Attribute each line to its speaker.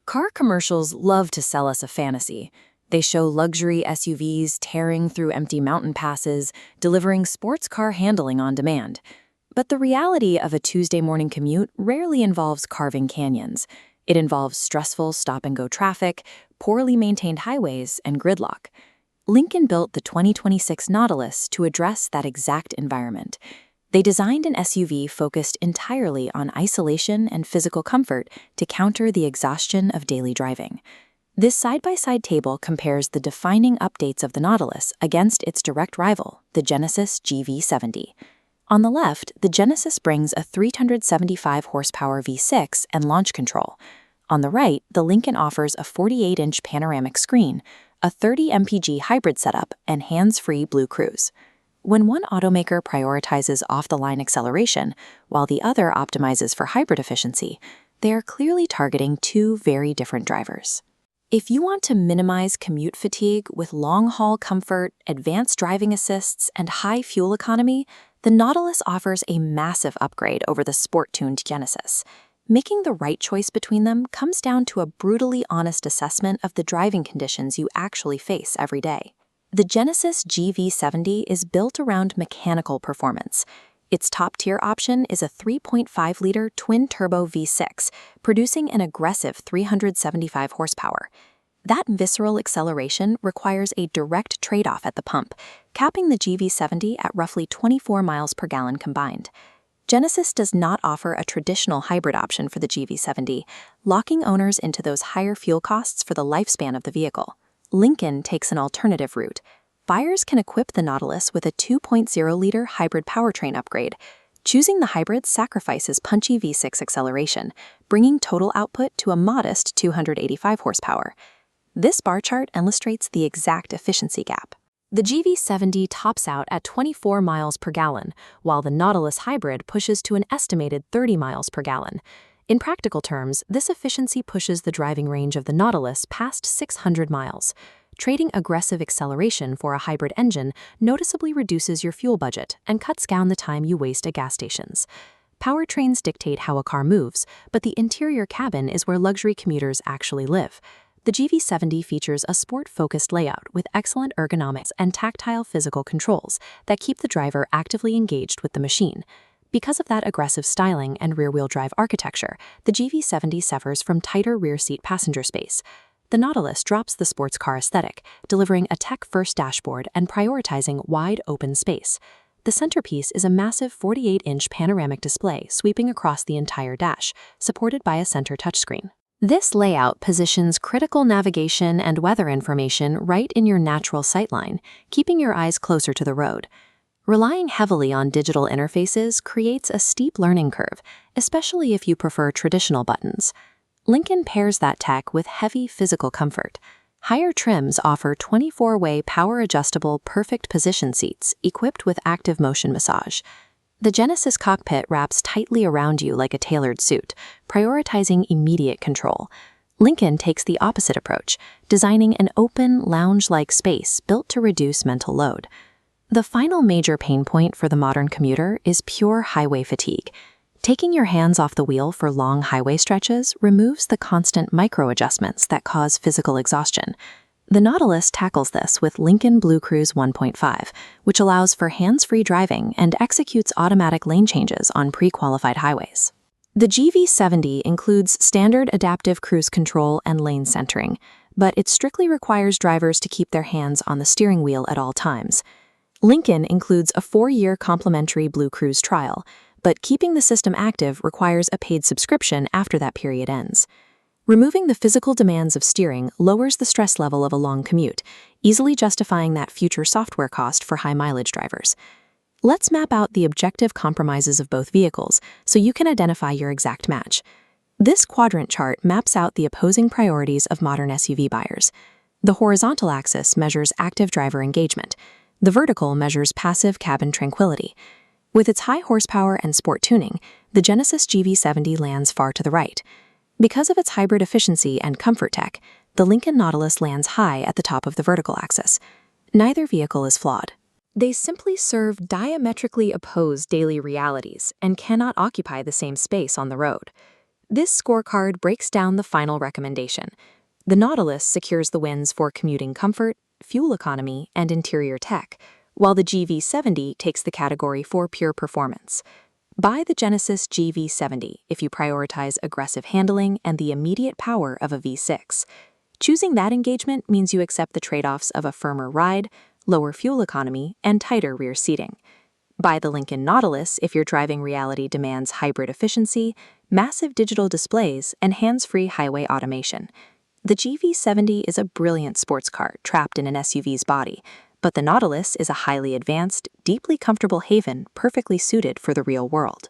Speaker 1: Car commercials love to sell us a fantasy. They show luxury SUVs tearing through empty mountain passes, delivering sports car handling on demand. But the reality of a Tuesday morning commute rarely involves carving canyons. It involves stressful stop-and-go traffic, poorly maintained highways, and gridlock. Lincoln built the 2026 Nautilus to address that exact environment. They designed an SUV focused entirely on isolation and physical comfort to counter the exhaustion of daily driving. This side-by-side table compares the defining updates of the Nautilus against its direct rival, the Genesis GV70. On the left, the Genesis brings a 375 horsepower V6 and launch control. On the right, the Lincoln offers a 48-inch panoramic screen, a 30 mpg hybrid setup, and hands-free Blue Cruise. When one automaker prioritizes off-the-line acceleration, while the other optimizes for hybrid efficiency, they are clearly targeting two very different drivers. If you want to minimize commute fatigue with long-haul comfort, advanced driving assists, and high fuel economy, the Nautilus offers a massive upgrade over the sport-tuned Genesis. Making the right choice between them comes down to a brutally honest assessment of the driving conditions you actually face every day. The Genesis GV70 is built around mechanical performance. Its top-tier option is a 3.5-liter twin-turbo V6, producing an aggressive 375 horsepower. That visceral acceleration requires a direct trade-off at the pump, capping the GV70 at roughly 24 miles per gallon combined. Genesis does not offer a traditional hybrid option for the GV70, locking owners into those higher fuel costs for the lifespan of the vehicle. Lincoln takes an alternative route. Buyers can equip the Nautilus with a 2.0-liter hybrid powertrain upgrade. Choosing the hybrid sacrifices punchy V6 acceleration, bringing total output to a modest 285 horsepower. This bar chart illustrates the exact efficiency gap. The GV70 tops out at 24 miles per gallon, while the Nautilus hybrid pushes to an estimated 30 miles per gallon. In practical terms, this efficiency pushes the driving range of the Nautilus past 600 miles. Trading aggressive acceleration for a hybrid engine noticeably reduces your fuel budget and cuts down the time you waste at gas stations. Powertrains dictate how a car moves, but the interior cabin is where luxury commuters actually live. The GV70 features a sport-focused layout with excellent ergonomics and tactile physical controls that keep the driver actively engaged with the machine. Because of that aggressive styling and rear-wheel drive architecture, the GV70 suffers from tighter rear seat passenger space. The Nautilus drops the sports car aesthetic, delivering a tech-first dashboard and prioritizing wide open space. The centerpiece is a massive 48-inch panoramic display sweeping across the entire dash, supported by a center touchscreen. This layout positions critical navigation and weather information right in your natural sightline, keeping your eyes closer to the road. Relying heavily on digital interfaces creates a steep learning curve, especially if you prefer traditional buttons. Lincoln pairs that tech with heavy physical comfort. Higher trims offer 24-way power-adjustable perfect position seats equipped with active motion massage. The Genesis cockpit wraps tightly around you like a tailored suit, prioritizing immediate control. Lincoln takes the opposite approach, designing an open, lounge-like space built to reduce mental load. The final major pain point for the modern commuter is pure highway fatigue. Taking your hands off the wheel for long highway stretches removes the constant micro-adjustments that cause physical exhaustion. The Nautilus tackles this with Lincoln Blue Cruise 1.5, which allows for hands-free driving and executes automatic lane changes on pre-qualified highways. The GV70 includes standard adaptive cruise control and lane centering, but it strictly requires drivers to keep their hands on the steering wheel at all times. Lincoln includes a 4-year complimentary Blue Cruise trial, but keeping the system active requires a paid subscription after that period ends. Removing the physical demands of steering lowers the stress level of a long commute, easily justifying that future software cost for high-mileage drivers. Let's map out the objective compromises of both vehicles so you can identify your exact match. This quadrant chart maps out the opposing priorities of modern SUV buyers. The horizontal axis measures active driver engagement. The vertical measures passive cabin tranquility. With its high horsepower and sport tuning, the Genesis GV70 lands far to the right. Because of its hybrid efficiency and comfort tech, the Lincoln Nautilus lands high at the top of the vertical axis. Neither vehicle is flawed. They simply serve diametrically opposed daily realities and cannot occupy the same space on the road. This scorecard breaks down the final recommendation. The Nautilus secures the wins for commuting comfort, fuel economy, and interior tech, while the GV70 takes the category for pure performance. Buy the Genesis GV70 if you prioritize aggressive handling and the immediate power of a V6. Choosing that engagement means you accept the trade-offs of a firmer ride, lower fuel economy, and tighter rear seating. Buy the Lincoln Nautilus if your driving reality demands hybrid efficiency, massive digital displays, and hands-free highway automation. The GV70 is a brilliant sports car trapped in an SUV's body, but the Nautilus is a highly advanced, deeply comfortable haven perfectly suited for the real world.